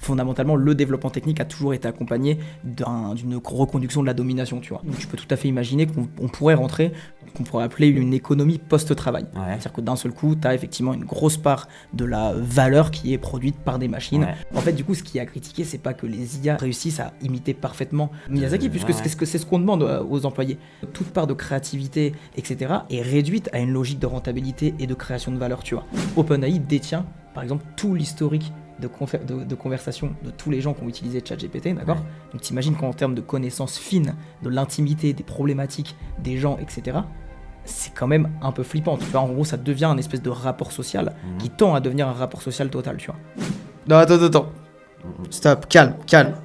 fondamentalement, le développement technique a toujours été accompagné d'une reconduction de la domination, tu vois. Donc, tu peux tout à fait imaginer qu'on pourrait rentrer, qu'on pourrait appeler une économie post-travail. Ouais. C'est-à-dire que d'un seul coup, tu as effectivement une grosse part de la valeur qui est produite par des machines. Ouais. En fait, du coup, ce qui est à critiquer, c'est pas que les IA réussissent à imiter parfaitement Miyazaki, puisque c'est ce qu'on demande aux employés. Toute part de créativité, etc., est réduite à une logique de rentabilité et de création de valeur, tu vois. OpenAI détient, par exemple, tout l'historique de conversation de tous les gens qui ont utilisé ChatGPT, d'accord ? Ouais. Donc t'imagines qu'en termes de connaissances fines, de l'intimité, des problématiques des gens, etc., c'est quand même un peu flippant. Tu vois, en gros, ça devient un espèce de rapport social qui tend à devenir un rapport social total, tu vois. Non, attends. Stop, calme. Calme.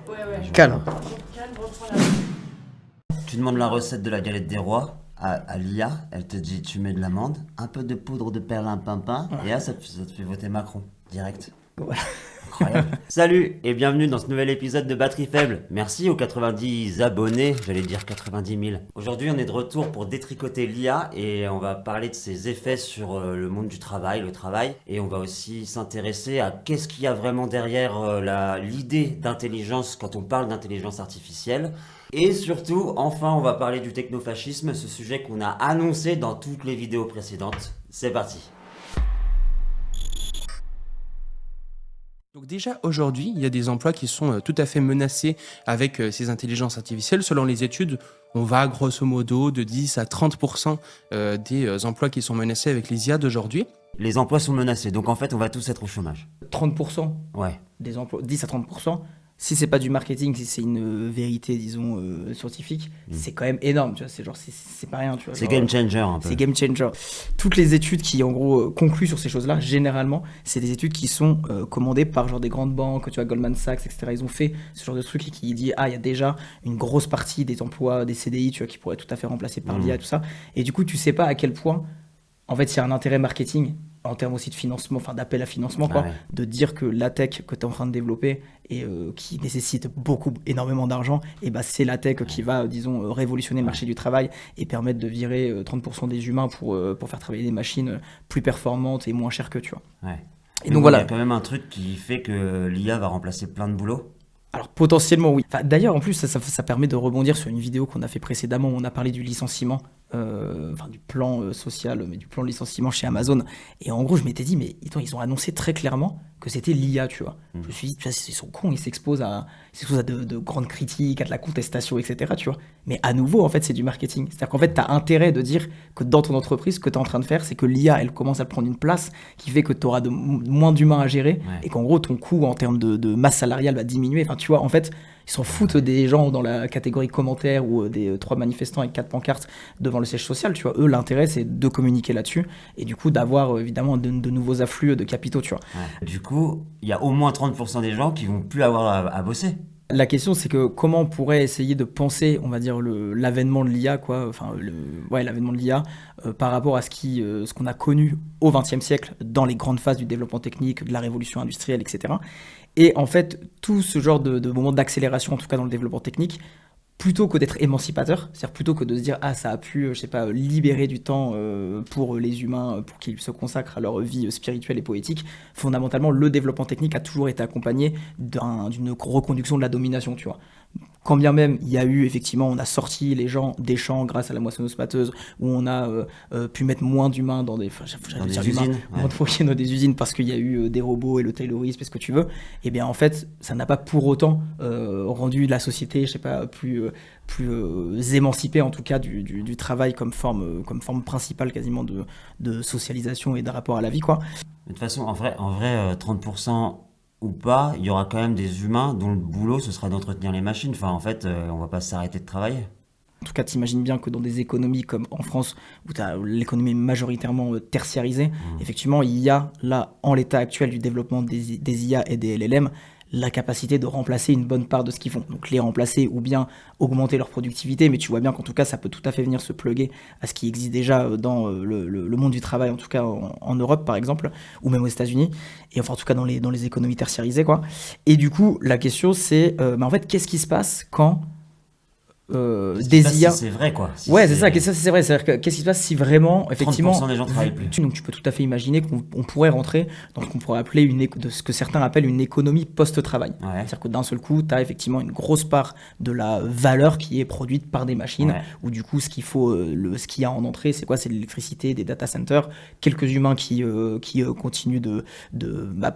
Tu demandes la recette de la galette des rois à l'IA, elle te dit tu mets de l'amande, un peu de poudre de perlimpinpin, et là ça te fait voter Macron, direct. Voilà. Incroyable. Salut et bienvenue dans ce nouvel épisode de Batterie Faible. Merci aux 90 abonnés, j'allais dire 90 000. Aujourd'hui on est de retour pour détricoter l'IA et on va parler de ses effets sur le monde du travail, le travail. Et on va aussi s'intéresser à qu'est-ce qu'il y a vraiment derrière l'idée d'intelligence quand on parle d'intelligence artificielle. Et surtout, enfin on va parler du technofascisme, ce sujet qu'on a annoncé dans toutes les vidéos précédentes. C'est parti. Donc déjà aujourd'hui, il y a des emplois qui sont tout à fait menacés avec ces intelligences artificielles. Selon les études, on va grosso modo de 10 à 30% des emplois qui sont menacés avec les IA d'aujourd'hui. Les emplois sont menacés, donc en fait on va tous être au chômage. 30% ouais. Des emplois, 10 à 30%, si c'est pas du marketing, si c'est une vérité, disons, scientifique, c'est quand même énorme, tu vois, c'est pas rien, tu vois. C'est game changer un peu. C'est game changer. Toutes les études qui, en gros, concluent sur ces choses-là, généralement, c'est des études qui sont commandées par, genre, des grandes banques, tu vois, Goldman Sachs, etc. Ils ont fait ce genre de truc qui dit, il y a déjà une grosse partie des emplois, des CDI, tu vois, qui pourraient tout à fait remplacer par l'IA, tout ça. Et du coup, tu sais pas à quel point, en fait, il y a un intérêt marketing en termes aussi de financement, enfin d'appel à financement, quoi, de dire que la tech que tu es en train de développer et qui nécessite énormément d'argent, et bah c'est la tech qui va, disons, révolutionner le marché du travail et permettre de virer 30% des humains pour faire travailler des machines plus performantes et moins chères que, tu vois. Ouais. Et donc voilà. Il y a quand même un truc qui fait que l'IA va remplacer plein de boulots. Alors potentiellement oui. Enfin, d'ailleurs en plus ça permet de rebondir sur une vidéo qu'on a fait précédemment où on a parlé du licenciement, du plan social, mais du plan de licenciement chez Amazon. Et en gros je m'étais dit mais ils ont annoncé très clairement que c'était l'IA, tu vois. Je me suis dit, tu vois, ils sont cons, ils s'exposent à de grandes critiques, à de la contestation, etc., tu vois. Mais à nouveau, en fait, c'est du marketing. C'est-à-dire qu'en fait, tu as intérêt de dire que dans ton entreprise, ce que tu es en train de faire, c'est que l'IA, elle commence à prendre une place qui fait que tu auras moins d'humains à gérer et qu'en gros, ton coût en termes de masse salariale va diminuer. Enfin, tu vois, en fait, ils s'en foutent des gens dans la catégorie commentaires ou des 3 manifestants avec 4 pancartes devant le siège social, tu vois. Eux, l'intérêt, c'est de communiquer là-dessus et du coup, d'avoir évidemment de nouveaux afflux de capitaux, tu vois. Ouais. Du coup, il y a au moins 30% des gens qui vont plus avoir à bosser. La question, c'est que comment on pourrait essayer de penser, on va dire, l'avènement de l'IA, quoi, enfin, l'avènement de l'IA par rapport à ce qu'on a connu au XXe siècle dans les grandes phases du développement technique, de la révolution industrielle, etc. Et en fait, tout ce genre de moments d'accélération, en tout cas dans le développement technique, plutôt que d'être émancipateur, c'est-à-dire plutôt que de se dire ça a pu, libérer du temps pour les humains, pour qu'ils se consacrent à leur vie spirituelle et poétique, fondamentalement, le développement technique a toujours été accompagné d'une reconduction de la domination, tu vois. Quand bien même il y a eu, effectivement, on a sorti les gens des champs grâce à la moissonneuse-batteuse, où on a pu mettre moins d'humains dans des usines, des usines parce qu'il y a eu des robots et le taylorisme et ce que tu veux, et bien en fait, ça n'a pas pour autant rendu la société, plus émancipée, en tout cas, du travail comme forme principale quasiment de socialisation et de rapport à la vie, quoi. De toute façon, en vrai 30%... ou pas, il y aura quand même des humains dont le boulot, ce sera d'entretenir les machines. Enfin, en fait, on va pas s'arrêter de travailler. En tout cas, t'imagines bien que dans des économies comme en France, où l'économie est majoritairement tertiarisée, effectivement, il y a là, en l'état actuel du développement des IA et des LLM, la capacité de remplacer une bonne part de ce qu'ils font. Donc les remplacer ou bien augmenter leur productivité, mais tu vois bien qu'en tout cas, ça peut tout à fait venir se plugger à ce qui existe déjà dans le monde du travail, en tout cas en Europe par exemple, ou même aux États-Unis, et enfin en tout cas dans les économies tertiarisées, quoi. Et du coup, la question c'est, en fait, qu'est-ce qui se passe quand des IA. C'est vrai quoi. Si Ouais, c'est ça, c'est vrai. C'est-à-dire que qu'est-ce qui se passe si vraiment, effectivement, 30% des gens travaillent plus. donc tu peux tout à fait imaginer qu'on pourrait rentrer dans ce qu'on pourrait appeler de ce que certains appellent une économie post-travail. Ouais. C'est-à-dire que d'un seul coup, tu as effectivement une grosse part de la valeur qui est produite par des machines, Ouais. où du coup, ce qu'il y a en entrée, c'est quoi? C'est de l'électricité, des data centers, quelques humains qui continuent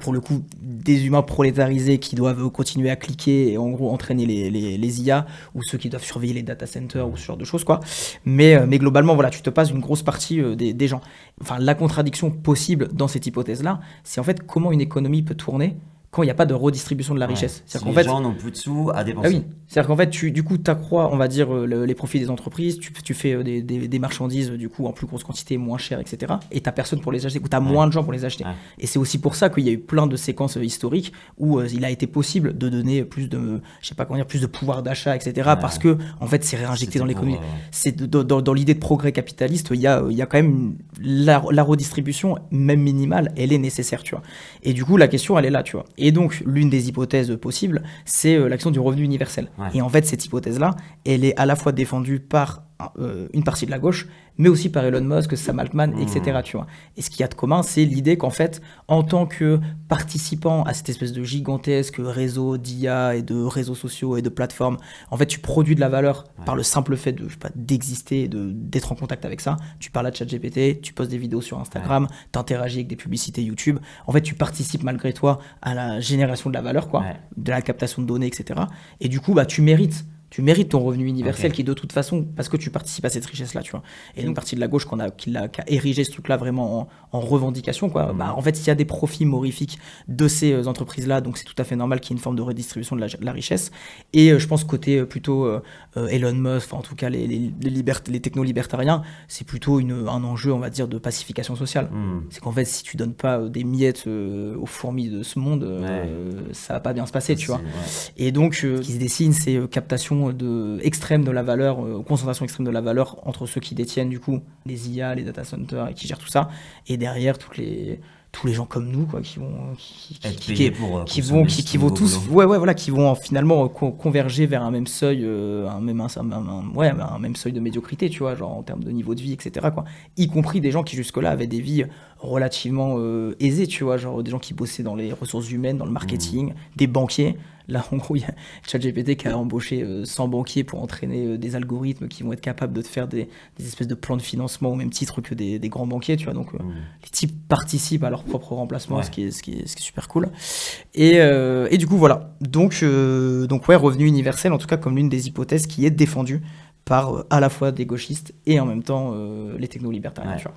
pour le coup, des humains prolétarisés qui doivent continuer à cliquer et en gros entraîner les IA, ou ceux qui doivent surveiller les data centers ou ce genre de choses, quoi. Mais globalement, voilà, tu te passes une grosse partie des gens. Enfin, la contradiction possible dans cette hypothèse-là, c'est en fait comment une économie peut tourner quand il n'y a pas de redistribution de la richesse. Si C'est-à-dire les qu'en fait, gens n'ont plus de sous à dépenser. ah oui, c'est-à-dire qu'en fait, du coup, tu accrois, on va dire, les profits des entreprises, tu fais des marchandises, du coup, en plus grosse quantité, moins cher, etc. Et tu n'as personne pour les acheter, ou tu as moins de gens pour les acheter. Ouais. Et c'est aussi pour ça qu'il y a eu plein de séquences historiques où il a été possible de donner plus de, je sais pas comment dire, plus de pouvoir d'achat, etc. Parce que, en fait, c'est réinjecté C'était dans l'économie. pour, C'est dans l'idée de progrès capitaliste, il y a quand même la redistribution, même minimale, elle est nécessaire, tu vois. Et du coup, la question, elle est là, tu vois. Et donc, l'une des hypothèses possibles, c'est l'action du revenu universel. Ouais. Et en fait, cette hypothèse-là, elle est à la fois défendue par une partie de la gauche, mais aussi par Elon Musk, Sam Altman, etc. Tu vois. Et ce qu'il y a de commun, c'est l'idée qu'en fait, en tant que participant à cette espèce de gigantesque réseau d'IA et de réseaux sociaux et de plateformes, en fait, tu produis de la valeur par le simple fait de, je sais pas, d'exister et d'être en contact avec ça. Tu parles à ChatGPT, tu postes des vidéos sur Instagram, tu interagis avec des publicités YouTube. En fait, tu participes malgré toi à la génération de la valeur, quoi, de la captation de données, etc. Et du coup, bah, tu mérites ton revenu universel qui, de toute façon, parce que tu participes à cette richesse-là, tu vois. Et une partie de la gauche qui a érigé ce truc-là vraiment en revendication, quoi. Bah, en fait, il y a des profits morifiques de ces entreprises-là, donc c'est tout à fait normal qu'il y ait une forme de redistribution de la richesse. Et je pense côté plutôt Elon Musk, enfin, en tout cas les techno-libertariens, c'est plutôt un enjeu, on va dire, de pacification sociale. C'est qu'en fait, si tu donnes pas des miettes aux fourmis de ce monde, ça va pas bien se passer, tu vois. Et donc, ce qui se dessine, c'est captation extrême de la valeur, concentration extrême de la valeur entre ceux qui détiennent du coup les IA, les data centers et qui gèrent tout ça, et derrière tous les gens comme nous, quoi, qui vont finalement converger vers un même seuil, un même seuil de médiocrité, tu vois, genre en termes de niveau de vie, etc., quoi. Y compris des gens qui jusque-là avaient des vies relativement aisées, tu vois, genre des gens qui bossaient dans les ressources humaines, dans le marketing, des banquiers. Là, en gros, il y a ChatGPT qui a embauché 100 banquiers pour entraîner des algorithmes qui vont être capables de te faire des espèces de plans de financement au même titre que des grands banquiers, tu vois. Donc, les types participent à leur propre remplacement, ce qui est super cool. Et du coup, voilà. Donc ouais, revenu universel, en tout cas, comme l'une des hypothèses qui est défendue par à la fois des gauchistes et en même temps les techno-libertariens, tu vois.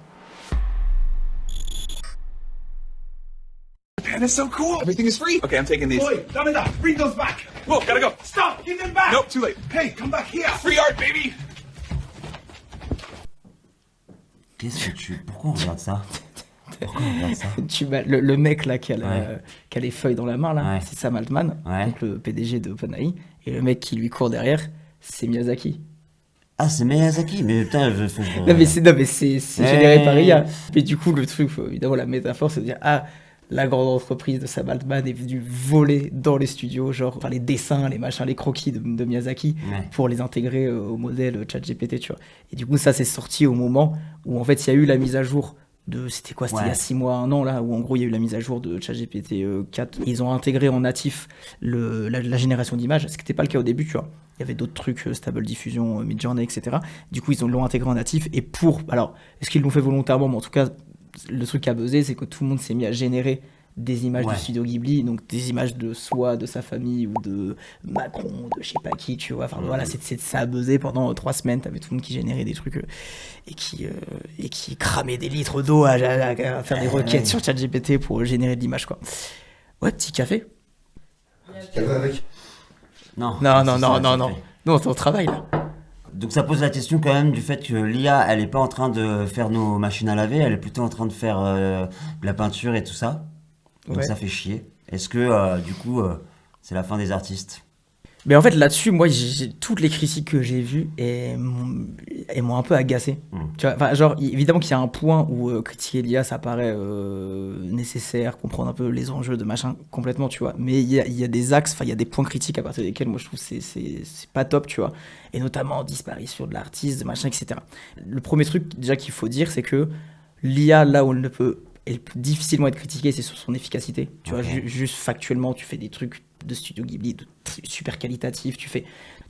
Man, that's so cool. Everything is free. Okay, I'm taking these. Boy, Damida, bring those back. Whoa, gotta go. Stop, give them back. Nope, too late. Hey, come back here. Free art, baby. Pourquoi on regarde ça? Pourquoi on regarde ça? Le mec là qui a les feuilles dans la main là, c'est Sam Altman, donc le PDG de OpenAI, et le mec qui lui court derrière, c'est Miyazaki. Ah, c'est Miyazaki, mais putain, Non mais c'est généré par IA. Mais du coup, le truc, évidemment, la métaphore, c'est de dire, la grande entreprise de Sam Altman est venue voler dans les studios, genre les dessins, les machins, les croquis de Miyazaki pour les intégrer au modèle ChatGPT, tu vois. Et du coup, ça c'est sorti au moment où en fait il y a eu la mise à jour c'était il y a 6 mois, 1 an là, où en gros il y a eu la mise à jour de ChatGPT 4. Ils ont intégré en natif la génération d'images, ce qui n'était pas le cas au début, tu vois. Il y avait d'autres trucs, Stable Diffusion, Midjourney, etc. Du coup, ils l'ont intégré en natif. Et alors, est-ce qu'ils l'ont fait volontairement? Mais en tout cas, le truc qui a buzzé, c'est que tout le monde s'est mis à générer des images du studio Ghibli, donc des images de soi, de sa famille, ou de Macron, de je sais pas qui, tu vois. Enfin voilà, ça a buzzé pendant 3 semaines. T'avais tout le monde qui générait des trucs et qui cramait des litres d'eau à faire des requêtes sur ChatGPT pour générer de l'image, quoi. Ouais, petit café. Café avec. Non. Non, on travaille là. Donc ça pose la question quand même du fait que l'IA, elle est pas en train de faire nos machines à laver, elle est plutôt en train de faire de la peinture et tout ça. Donc ça fait chier. Est-ce que du coup, c'est la fin des artistes? Mais en fait, là-dessus, moi, toutes les critiques que j'ai vues elles m'ont un peu agacé. Tu vois, enfin, genre, évidemment qu'il y a un point où critiquer l'IA, ça paraît nécessaire, comprendre un peu les enjeux de machin, complètement, tu vois. Mais il y a des axes, enfin, il y a des points critiques à partir desquels, moi, je trouve que c'est pas top, tu vois. Et notamment, disparition de l'artiste, machin, etc. Le premier truc, déjà, qu'il faut dire, c'est que l'IA, là où elle peut difficilement être critiquée, c'est sur son efficacité. Tu vois, juste factuellement, tu fais des trucs de Studio Ghibli super qualitatifs, tu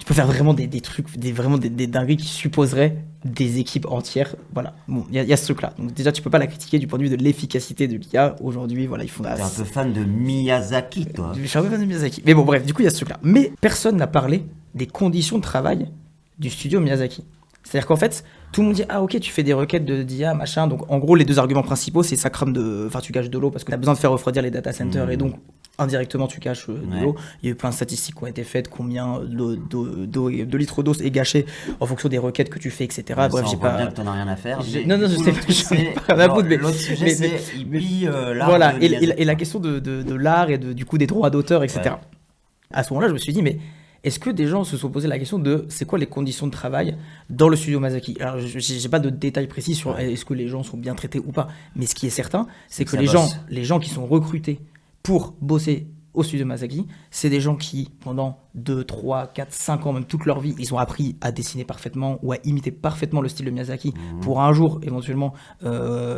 peux faire vraiment des trucs, vraiment des dingueries qui supposeraient des équipes entières. Voilà, bon, il y a ce truc-là. Donc déjà, tu peux pas la critiquer du point de vue de l'efficacité de l'IA. Aujourd'hui, voilà, ils font... T'es un peu fan de Miyazaki, toi. Je suis un peu fan de Miyazaki. Mais bon, bref, du coup, il y a ce truc-là. Mais personne n'a parlé des conditions de travail du studio Miyazaki. C'est-à-dire qu'en fait, tout le monde dit ah ok, tu fais des requêtes d'IA machin. Donc en gros, les deux arguments principaux, c'est ça crame tu caches de l'eau parce que tu as besoin de faire refroidir les data centers et donc indirectement tu caches de l'eau. Il y a eu plein de statistiques qui ont été faites, combien de litres d'eau est gâché en fonction des requêtes que tu fais, etc. Bref, j'ai pas. Bien que t'en as rien à faire. Non, je sais pas, j'en ai pas rien à foutre, mais l'autre sujet, c'est il pille l'art. Voilà, et la question de l'art et du coup des droits d'auteur, etc. Ouais. À ce moment-là, je me suis dit mais est-ce que des gens se sont posé la question de c'est quoi les conditions de travail dans le studio Miyazaki? Alors, j'ai pas de détails précis sur est-ce que les gens sont bien traités ou pas, mais ce qui est certain, c'est que les gens qui sont recrutés pour bosser au studio Miyazaki, c'est des gens qui, pendant 2, 3, 4, 5 ans, même toute leur vie, ils ont appris à dessiner parfaitement ou à imiter parfaitement le style de Miyazaki pour un jour, éventuellement,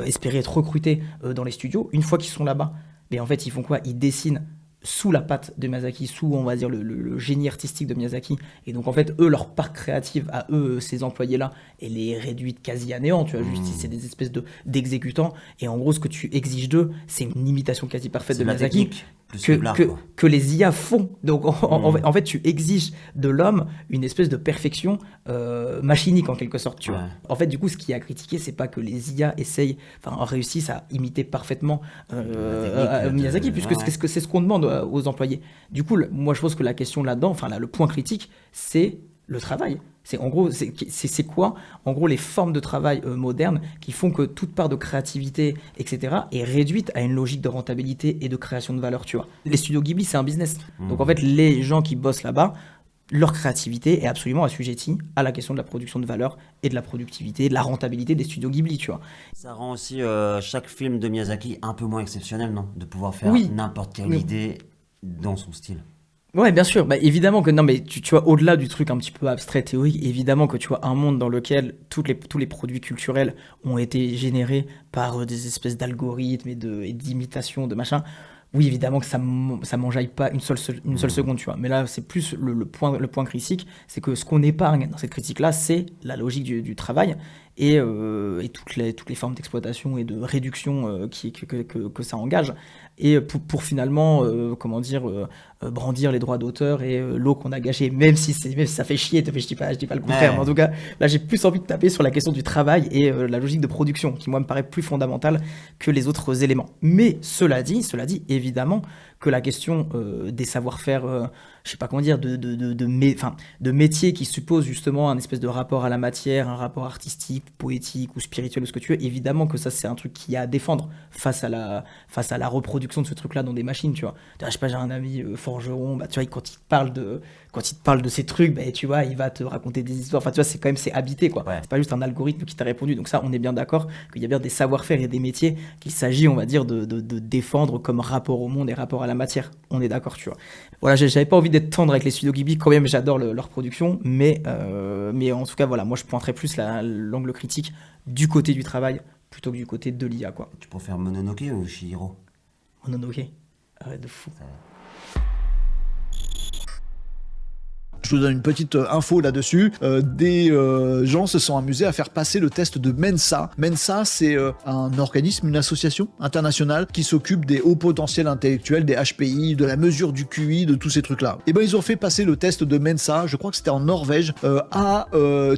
espérer être recrutés dans les studios. Une fois qu'ils sont là-bas, mais en fait, ils font quoi? Ils dessinent sous la patte de Miyazaki, sous, on va dire, le génie artistique de Miyazaki. Et donc, en fait, eux, leur part créative à eux, ces employés-là, elle est réduite quasi à néant, tu vois, juste c'est des espèces d'exécutants. Et en gros, ce que tu exiges d'eux, c'est une imitation quasi parfaite de Miyazaki. Que les IA font. Donc, en fait, tu exiges de l'homme une espèce de perfection machinique, en quelque sorte, tu vois. En fait, du coup, ce qui est à critiquer, c'est pas que les IA réussissent à imiter parfaitement Miyazaki, puisque c'est ce qu'on demande aux employés. Du coup, moi, je pense que la question là-dedans, le point critique, c'est le travail. C'est en gros, c'est quoi, en gros, les formes de travail modernes qui font que toute part de créativité, etc., est réduite à une logique de rentabilité et de création de valeur, tu vois. Les studios Ghibli, c'est un business. Donc en fait, les gens qui bossent là-bas, leur créativité est absolument assujettie à la question de la production de valeur et de la productivité, de la rentabilité des studios Ghibli, tu vois. Ça rend aussi chaque film de Miyazaki un peu moins exceptionnel, non? De pouvoir faire n'importe quelle idée dans son style. Ouais, bien sûr. Bah, évidemment que non, mais tu vois, au-delà du truc un petit peu abstrait, théorique, évidemment que tu vois un monde dans lequel tous les produits culturels ont été générés par des espèces d'algorithmes et d'imitations, de machin. Oui, évidemment que ça m'enjaille pas une seule seconde, tu vois. Mais là, c'est plus le point critique, c'est que ce qu'on épargne dans cette critique-là, c'est la logique du travail et toutes les formes d'exploitation et de réduction que ça engage. Et pour finalement, brandir les droits d'auteur et l'eau qu'on a gâchée, même si ça fait chier, je dis pas le contraire, mais en tout cas, là, j'ai plus envie de taper sur la question du travail et la logique de production, qui, moi, me paraît plus fondamentale que les autres éléments. Mais cela dit, évidemment, que la question des savoir-faire, je sais pas comment dire, de métiers qui supposent justement un espèce de rapport à la matière, un rapport artistique, poétique ou spirituel ou ce que tu veux, évidemment que ça c'est un truc qui a à défendre face à la reproduction de ce truc-là dans des machines, tu vois. Je sais pas, j'ai un ami forgeron, tu vois, quand il te parle de ces trucs, tu vois, il va te raconter des histoires. Enfin, tu vois, c'est habité, quoi. Ouais. C'est pas juste un algorithme qui t'a répondu. Donc ça, on est bien d'accord qu'il y a bien des savoir-faire et des métiers qu'il s'agit, on va dire, de défendre comme rapport au monde et rapport à la matière. On est d'accord, tu vois. Voilà, j'avais pas envie d'être tendre avec les studios Ghibli, quand même, j'adore leur production, mais en tout cas, voilà, moi je pointerais plus l'angle critique du côté du travail plutôt que du côté de l'IA, quoi. Tu préfères Mononoke ou Chihiro? Mononoke, arrête de fou. Je vous donne une petite info là-dessus. Des gens se sont amusés à faire passer le test de Mensa. Mensa, c'est un organisme, une association internationale qui s'occupe des hauts potentiels intellectuels, des HPI, de la mesure du QI, de tous ces trucs-là. Et ben ils ont fait passer le test de Mensa, je crois que c'était en Norvège, à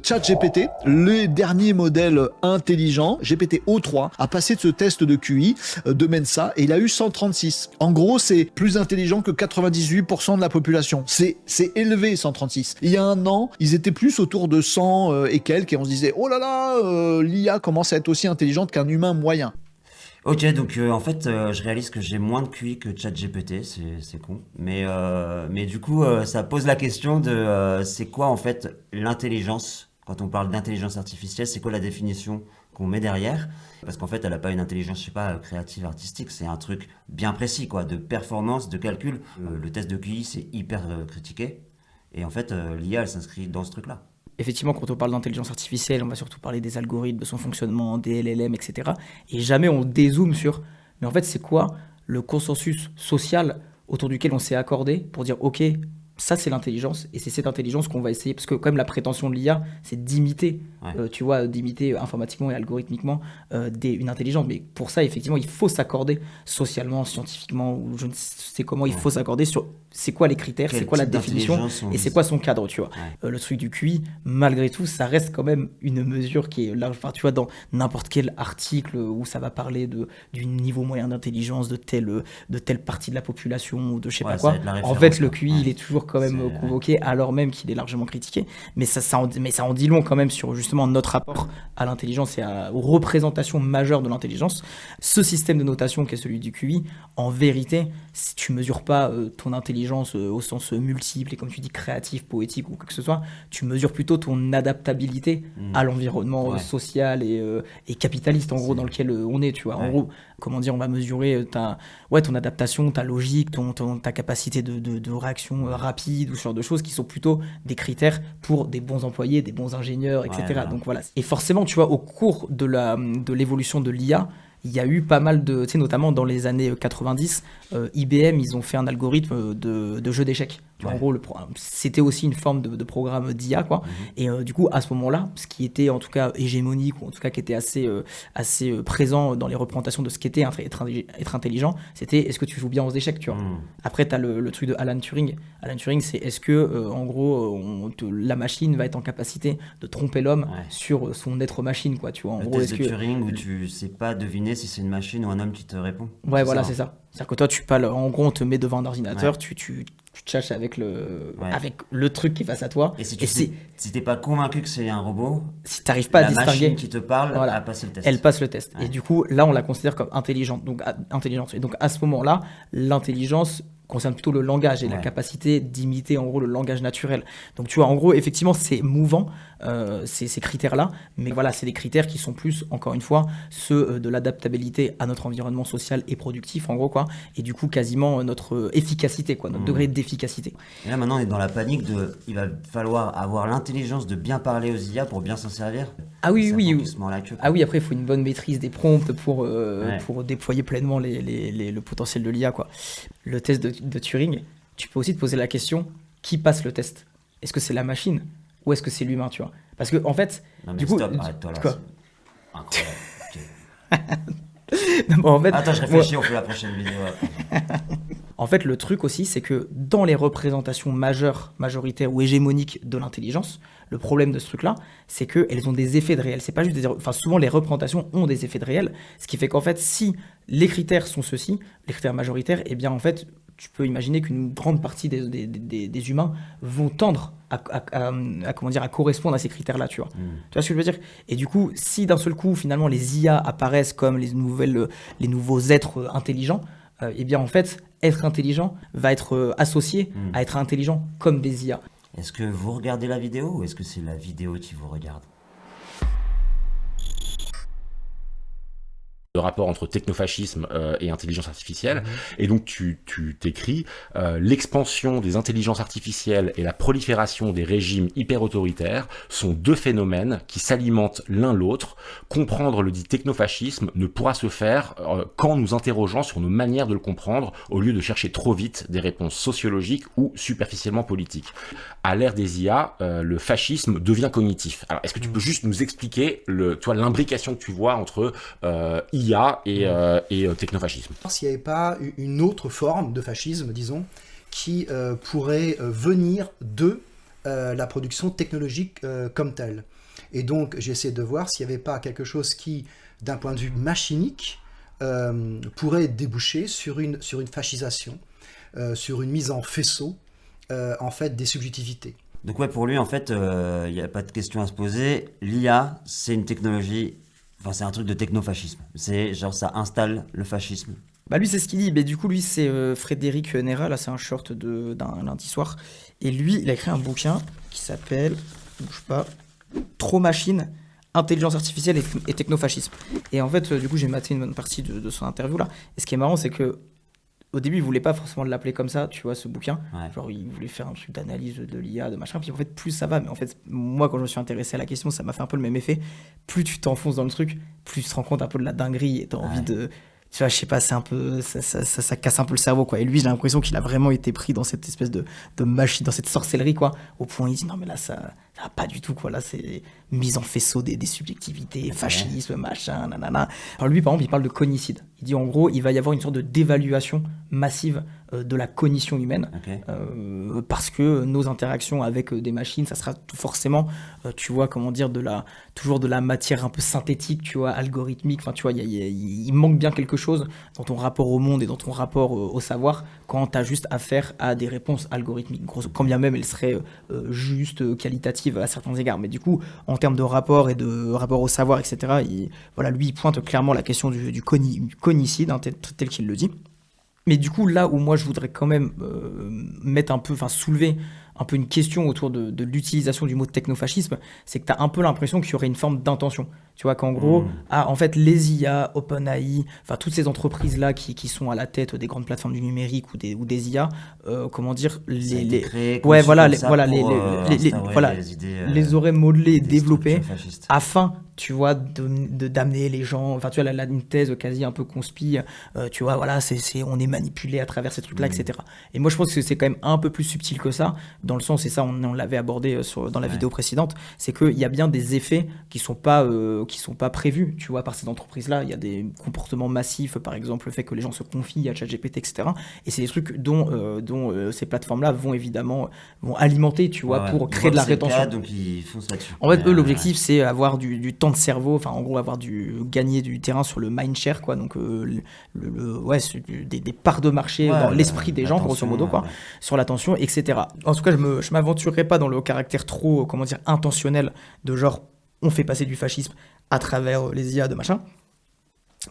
ChatGPT, le dernier modèle intelligent, GPT-O3, a passé ce test de QI de Mensa et il a eu 136. En gros, c'est plus intelligent que 98% de la population. C'est élevé, 136. Il y a un an, ils étaient plus autour de 100 et quelques, et on se disait, oh là là, l'IA commence à être aussi intelligente qu'un humain moyen. Ok, donc en fait, je réalise que j'ai moins de QI que ChatGPT, c'est con. Mais du coup, ça pose la question de c'est quoi en fait l'intelligence? Quand on parle d'intelligence artificielle, c'est quoi la définition qu'on met derrière? Parce qu'en fait, elle n'a pas une intelligence, je sais pas, créative, artistique, c'est un truc bien précis, quoi, de performance, de calcul. Le test de QI, c'est hyper critiqué. Et en fait, l'IA, elle s'inscrit dans ce truc-là. Effectivement, quand on parle d'intelligence artificielle, on va surtout parler des algorithmes, de son fonctionnement, des LLM, etc. Et jamais on dézoome sur, mais en fait, c'est quoi le consensus social autour duquel on s'est accordé pour dire, OK, ça c'est l'intelligence, et c'est cette intelligence qu'on va essayer, parce que quand même la prétention de l'IA, c'est d'imiter, Ouais. tu vois, d'imiter informatiquement et algorithmiquement une intelligence. Mais pour ça, effectivement, il faut s'accorder socialement, scientifiquement, ou je ne sais comment, il Ouais. faut s'accorder sur c'est quoi les critères, Quel c'est quoi la type définition, d'intelligence on et c'est vise? quoi son cadre, tu vois. Ouais. Le truc du QI, malgré tout, ça reste quand même une mesure qui est large. Enfin, tu vois, dans n'importe quel article où ça va parler du niveau moyen d'intelligence de telle partie de la population ou de je sais Ouais, pas ça va quoi, être la en référence, fait, le quoi. QI, Ouais. il est toujours quand même C'est- convoqué, alors même qu'il est largement critiqué. Mais ça en dit long quand même sur justement notre rapport à l'intelligence et aux représentations majeures de l'intelligence. Ce système de notation qui est celui du QI, en vérité, si tu mesures pas ton intelligence au sens multiple et comme tu dis créatif, poétique ou quoi que ce soit, tu mesures plutôt ton adaptabilité Mm. à l'environnement Ouais. social et capitaliste en gros C'est- dans lequel on est, tu vois. En Ouais. gros, comment dire, on va mesurer ton adaptation, ta logique, ta capacité de réaction rapide ou ce genre de choses qui sont plutôt des critères pour des bons employés, des bons ingénieurs, etc. voilà. Donc voilà. Et forcément, tu vois, au cours de l'évolution de l'IA, il y a eu pas mal de, tu sais, notamment dans les années 90, IBM, ils ont fait un algorithme de jeu d'échecs. Tu vois, Ouais. en gros, c'était aussi une forme de programme d'IA, quoi. Et du coup, à ce moment-là, ce qui était en tout cas hégémonique, ou en tout cas qui était assez présent dans les représentations de ce qu'était être intelligent, c'était est-ce que tu joues bien aux échecs, tu vois. Mm. Après, tu as le truc de Alan Turing. Alan Turing, c'est est-ce que, en gros, la machine va être en capacité de tromper l'homme Ouais. sur son être machine, quoi, tu vois. En Le gros, test est-ce de que. Turing où tu sais pas deviner si c'est une machine ou un homme qui te répond. Ouais, voilà, ça, c'est hein. ça. C'est-à-dire que toi, en gros, on te met devant un ordinateur, Ouais. tu te cherches avec Ouais. avec le truc qui est face à toi. Et si t'es pas convaincu que c'est un robot, si tu n'arrives pas à la distinguer, machine qui te parle Voilà. a passé le test. elle passe le test. Ouais. Et du coup, là, on la considère comme intelligente. Intelligente. Et donc, à ce moment-là, l'intelligence concerne plutôt le langage et la Ouais. capacité d'imiter, en gros, le langage naturel. Donc, tu vois, en gros, effectivement, c'est mouvant, ces critères-là. Mais voilà, c'est des critères qui sont plus, encore une fois, ceux de l'adaptabilité à notre environnement social et productif, en gros, quoi. Et du coup, quasiment notre efficacité, quoi, notre degré d'efficacité. Et là maintenant on est dans la panique de il va falloir avoir l'intelligence de bien parler aux IA pour bien s'en servir. Ah oui, Ça oui, prend oui. qui se mord la queue, quoi. Ah oui, après, il faut une bonne maîtrise des prompts Ouais. pour déployer pleinement le potentiel de l'IA, quoi. Le test de Turing, tu peux aussi te poser la question, qui passe le test? Est-ce que c'est la machine ou est-ce que c'est l'humain, tu vois? Parce que, en fait, Non mais du coup... stop, arrête-toi là. Quoi? C'est incroyable. Ok. Non, en fait, Attends, je réfléchis, on fait la prochaine vidéo après. En fait, le truc aussi, c'est que dans les représentations majoritaires ou hégémoniques de l'intelligence, le problème de ce truc-là, c'est qu'elles ont des effets de réel. C'est pas juste enfin, souvent, les représentations ont des effets de réel, ce qui fait qu'en fait, si les critères sont ceux-ci, les critères majoritaires, eh bien, en fait, tu peux imaginer qu'une grande partie des humains vont tendre comment dire, à correspondre à ces critères-là, tu vois. Tu vois ce que je veux dire? Et du coup, si d'un seul coup, finalement, les IA apparaissent comme les nouveaux êtres intelligents, eh bien, en fait, être intelligent va être associé à être intelligent comme des IA. Est-ce que vous regardez la vidéo ou est-ce que c'est la vidéo qui vous regarde? Le rapport entre technofascisme et intelligence artificielle. Et donc tu t'écris l'expansion des intelligences artificielles et la prolifération des régimes hyper autoritaires sont deux phénomènes qui s'alimentent l'un l'autre. Comprendre le dit technofascisme ne pourra se faire qu'en nous interrogeant sur nos manières de le comprendre au lieu de chercher trop vite des réponses sociologiques ou superficiellement politiques. À l'ère des IA, le fascisme devient cognitif. Alors est-ce que tu peux juste nous expliquer l'imbrication que tu vois entre IA et technofascisme? S'il n'y avait pas une autre forme de fascisme, disons, qui pourrait venir de la production technologique comme telle. Et donc, j'ai essayé de voir s'il n'y avait pas quelque chose qui, d'un point de vue machinique, pourrait déboucher sur une fascisation, sur une mise en faisceau, en fait, des subjectivités. Donc ouais, pour lui, en fait, il n'y a pas de question à se poser. L'IA, c'est une technologie Enfin, c'est un truc de technofascisme. C'est genre ça installe le fascisme. Bah lui c'est ce qu'il dit, mais du coup lui c'est Frédéric Nera, là c'est un short d'un lundi soir, et lui il a écrit un bouquin qui s'appelle, bouge pas, Trop Machine, Intelligence Artificielle et Technofascisme. Et en fait du coup j'ai maté une bonne partie de son interview là, et ce qui est marrant c'est que au début il voulait pas forcément l'appeler comme ça, tu vois, ce bouquin, Ouais. genre il voulait faire un truc d'analyse de l'IA, de machin, puis en fait plus ça va, mais en fait moi quand je me suis intéressé à la question ça m'a fait un peu le même effet, plus tu t'enfonces dans le truc, plus tu te rends compte un peu de la dinguerie et t'as envie de... Tu vois, je sais pas, c'est un peu, ça casse un peu le cerveau, quoi. Et lui, j'ai l'impression qu'il a vraiment été pris dans cette espèce de machine, dans cette sorcellerie, quoi. Au point où il dit, non, mais là, ça va pas du tout, quoi. Là, c'est mise en faisceau des subjectivités, fascisme, machin, nanana. Alors lui, par exemple, il parle de conicide. Il dit, en gros, il va y avoir une sorte de dévaluation massive de la cognition humaine, parce que nos interactions avec des machines, ça sera tout forcément, tu vois, comment dire, toujours de la matière un peu synthétique, tu vois, algorithmique. Enfin, tu vois, il manque bien quelque chose dans ton rapport au monde et dans ton rapport au savoir quand tu as juste affaire à des réponses algorithmiques, quand bien même elles seraient juste, qualitatives à certains égards. Mais du coup, en termes de rapport et de rapport au savoir, etc., voilà, lui, il pointe clairement la question du conicide, hein, tel qu'il le dit. Mais du coup, là où moi je voudrais quand même soulever un peu une question autour de l'utilisation du mot technofascisme, c'est que tu as un peu l'impression qu'il y aurait une forme d'intention. Tu vois, qu'en gros, en fait, les IA, OpenAI, enfin toutes ces entreprises-là qui sont à la tête des grandes plateformes du numérique ou des IA, comment dire, les auraient modelées et développées afin, tu vois, d'amener les gens, enfin tu vois, là, une thèse quasi un peu conspi, tu vois, voilà, on est manipulé à travers ces trucs-là, etc. Et moi je pense que c'est quand même un peu plus subtil que ça, dans le sens, et ça on l'avait abordé dans la vidéo précédente, c'est qu'il y a bien des effets qui sont pas prévus, tu vois, par ces entreprises-là. Il y a des comportements massifs, par exemple le fait que les gens se confient à ChatGPT, etc. Et c'est des trucs dont ces plateformes-là vont alimenter, tu vois, pour créer de la rétention. Donc ils foncent là-dessus. En fait, eux, l'objectif, c'est avoir du temps de cerveau, enfin, en gros, gagner du terrain sur le mindshare, quoi. Donc, des parts de marché dans l'esprit des gens, grosso modo, quoi, sur l'attention, etc. En tout cas, je m'aventurerai pas dans le caractère trop, comment dire, intentionnel de genre, on fait passer du fascisme à travers les IA de machin.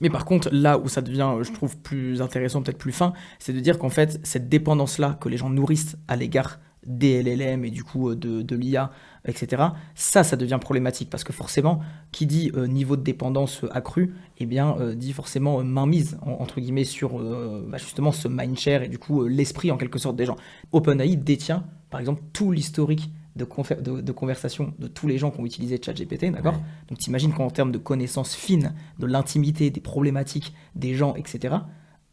Mais par contre, là où ça devient, je trouve, plus intéressant, peut-être plus fin, c'est de dire qu'en fait, cette dépendance-là que les gens nourrissent à l'égard des LLM et du coup de l'IA, etc., ça devient problématique parce que forcément, qui dit niveau de dépendance accru, eh bien, dit forcément mainmise, entre guillemets, sur justement ce mindshare et du coup l'esprit en quelque sorte des gens. OpenAI détient, par exemple, tout l'historique de conversation de tous les gens qui ont utilisé ChatGPT, d'accord ? Donc t'imagines qu'en termes de connaissances fines, de l'intimité, des problématiques des gens, etc.,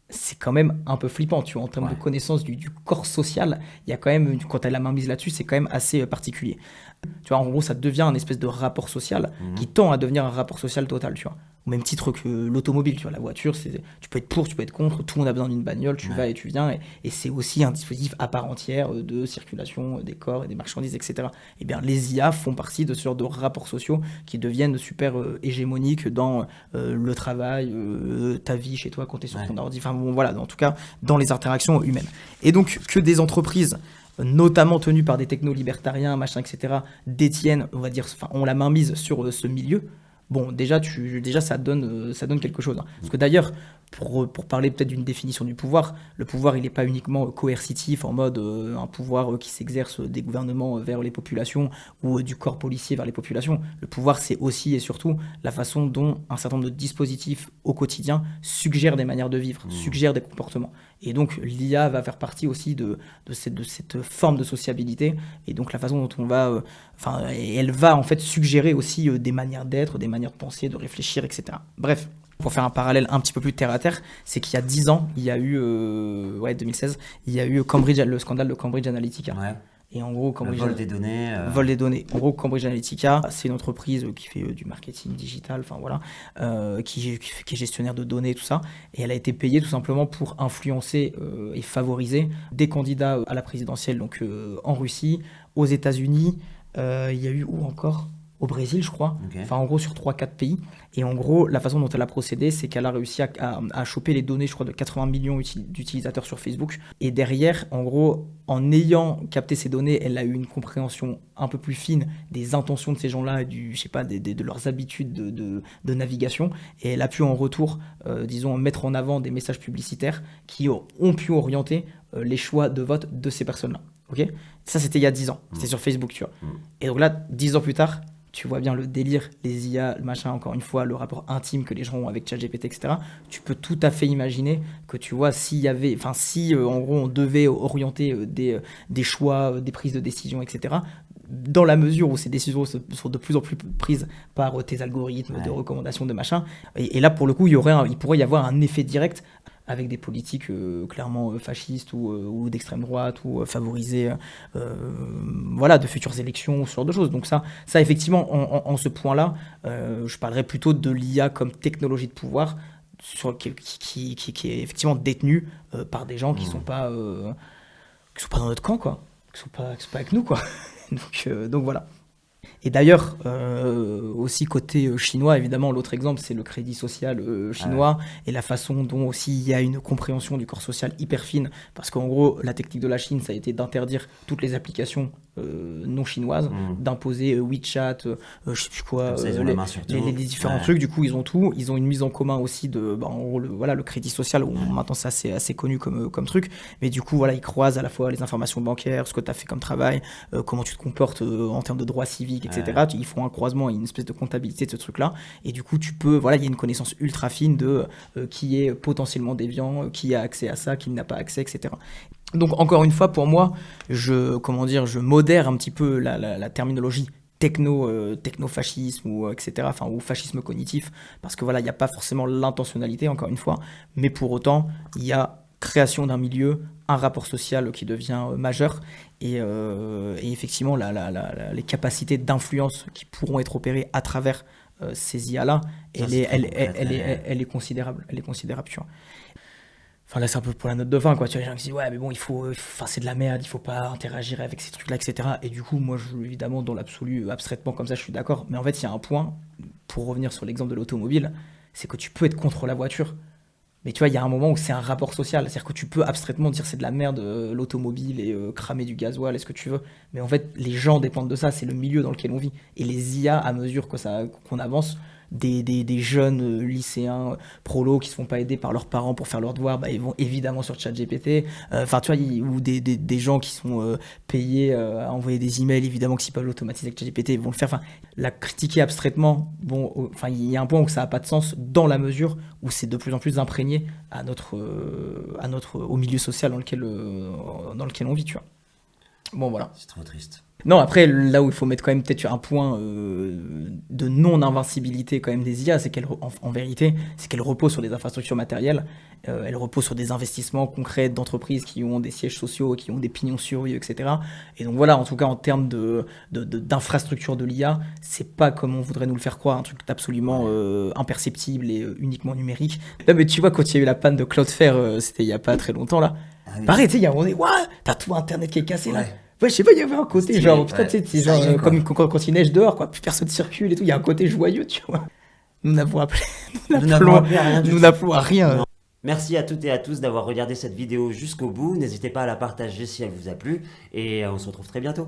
c'est quand même un peu flippant, tu vois, en termes de connaissance du corps social, il y a quand même, quand tu as la main mise là-dessus, c'est quand même assez particulier. Tu vois, en gros, ça devient un espèce de rapport social qui tend à devenir un rapport social total, tu vois. Au même titre que l'automobile, tu vois, la voiture, tu peux être pour, tu peux être contre, tout le monde a besoin d'une bagnole, tu vas et tu viens, et c'est aussi un dispositif à part entière de circulation des corps et des marchandises, etc. Eh bien, les IA font partie de ce genre de rapports sociaux qui deviennent super hégémoniques dans le travail, ta vie chez toi quand tu es sur ton ordi, enfin bon, voilà, en tout cas, dans les interactions humaines. Et donc, que des entreprises notamment tenues par des techno-libertariens, machin, etc., détiennent, on va dire, ont la main mise sur ce milieu. Bon, déjà ça donne quelque chose. Hein. Parce que d'ailleurs, pour parler peut-être d'une définition du pouvoir, le pouvoir, il n'est pas uniquement coercitif, en mode un pouvoir qui s'exerce des gouvernements vers les populations ou du corps policier vers les populations. Le pouvoir, c'est aussi et surtout la façon dont un certain nombre de dispositifs au quotidien suggèrent des manières de vivre, suggèrent des comportements. Et donc, l'IA va faire partie aussi de cette forme de sociabilité, et donc la façon dont on va... elle va en fait suggérer aussi des manières d'être, des manières de penser, de réfléchir, etc. Bref, pour faire un parallèle un petit peu plus terre à terre, c'est qu'il y a 10 ans, il y a eu... 2016, il y a eu le scandale de Cambridge Analytica. Ouais. Et en gros, le vol des données. Vol des données. En gros, Cambridge Analytica, c'est une entreprise qui fait du marketing digital, enfin voilà, qui est gestionnaire de données, tout ça. Et elle a été payée tout simplement pour influencer et favoriser des candidats à la présidentielle, donc en Russie, aux États-Unis. Il y a eu où encore ? au Brésil, je crois. Ok. Enfin, en gros, sur 3-4 pays. Et en gros, la façon dont elle a procédé, c'est qu'elle a réussi à choper les données, je crois, de 80 millions d'utilisateurs sur Facebook. Et derrière, en gros, en ayant capté ces données, elle a eu une compréhension un peu plus fine des intentions de ces gens-là, et je sais pas, de leurs habitudes de navigation. Et elle a pu en retour, disons, mettre en avant des messages publicitaires qui ont pu orienter les choix de vote de ces personnes-là. Ok ? Ça, c'était il y a 10 ans. C'était sur Facebook, tu vois. Et donc là, 10 ans plus tard, tu vois bien le délire, les IA, le machin, encore une fois, le rapport intime que les gens ont avec ChatGPT, etc. Tu peux tout à fait imaginer que, tu vois, si en gros, on devait orienter des choix, des prises de décision, etc., dans la mesure où ces décisions sont de plus en plus prises par tes algorithmes de recommandation de machin, et là, pour le coup, il pourrait y avoir un effet direct avec des politiques clairement fascistes ou d'extrême droite ou favoriser de futures élections, ce genre de choses. Donc ça effectivement, en ce point-là, je parlerais plutôt de l'IA comme technologie de pouvoir qui est effectivement détenue par des gens qui sont pas dans notre camp, quoi, qui sont pas avec nous, quoi. Donc voilà. Et d'ailleurs, aussi côté chinois, évidemment, l'autre exemple, c'est le crédit social chinois et la façon dont aussi il y a une compréhension du corps social hyper fine. Parce qu'en gros, la technique de la Chine, ça a été d'interdire toutes les applications non chinoises, d'imposer WeChat, je sais plus quoi, Ça, ils ont la main sur tout. les différents trucs. Du coup, ils ont tout. Ils ont une mise en commun aussi en gros, le crédit social, où maintenant c'est assez connu comme truc. Mais du coup, voilà, ils croisent à la fois les informations bancaires, ce que tu as fait comme travail, comment tu te comportes en termes de droits civiques, etc. Ils font un croisement et une espèce de comptabilité de ce truc-là. Et du coup, il y a une connaissance ultra fine de qui est potentiellement déviant, qui a accès à ça, qui n'a pas accès, etc. Donc, encore une fois, pour moi, je modère un petit peu la terminologie techno-fascisme ou etc. Ou fascisme cognitif, parce que voilà, il n'y a pas forcément l'intentionnalité, encore une fois, mais pour autant, il y a création d'un milieu, un rapport social qui devient majeur, et effectivement, les capacités d'influence qui pourront être opérées à travers ces IA-là, elle est considérable. Elle est considérable, tu vois. Enfin, là, c'est un peu pour la note de fin, quoi. Tu vois, les gens qui disent, ouais, mais bon, c'est de la merde, il faut pas interagir avec ces trucs-là, etc. Et du coup, moi, évidemment, dans l'absolu, abstraitement, comme ça, je suis d'accord. Mais en fait, il y a un point, pour revenir sur l'exemple de l'automobile, c'est que tu peux être contre la voiture. Mais tu vois, il y a un moment où c'est un rapport social. C'est-à-dire que tu peux abstraitement dire c'est de la merde, l'automobile, et cramer du gasoil, et ce que tu veux. Mais en fait, les gens dépendent de ça. C'est le milieu dans lequel on vit. Et les IA, à mesure qu'on avance, des jeunes lycéens prolos qui se font pas aider par leurs parents pour faire leurs devoirs, ils vont évidemment sur ChatGPT. Enfin, tu vois, ou des gens qui sont payés à envoyer des emails, évidemment que s'ils peuvent l'automatiser avec ChatGPT, ils vont le faire. Enfin, la critiquer abstraitement, il y a un point où ça a pas de sens, dans la mesure où c'est de plus en plus imprégné au milieu social dans lequel on vit, tu vois. Bon, voilà. C'est trop triste. Non, après, là où il faut mettre quand même peut-être un point de non-invincibilité quand même des IA, c'est qu'elle, en vérité, c'est qu'elle repose sur des infrastructures matérielles, elle repose sur des investissements concrets d'entreprises qui ont des sièges sociaux, qui ont des pignons sur rue, etc. Et donc voilà, en tout cas, en termes d'infrastructure de l'IA, c'est pas comme on voudrait nous le faire croire, un truc absolument imperceptible et uniquement numérique. Là, mais tu vois, quand il y a eu la panne de Cloudflare, c'était il y a pas très longtemps, là. Ah, oui. Pareil, tu sais, il y a un moment donné, t'as tout Internet qui est cassé, là. Ouais, je sais pas, il y avait un côté, genre, putain, tu sais, c'est genre, comme quand il neige dehors, quoi, plus personne circule et tout, il y a un côté joyeux, tu vois. Nous n'avons à rien. Merci à toutes et à tous d'avoir regardé cette vidéo jusqu'au bout. N'hésitez pas à la partager si elle vous a plu, et on se retrouve très bientôt.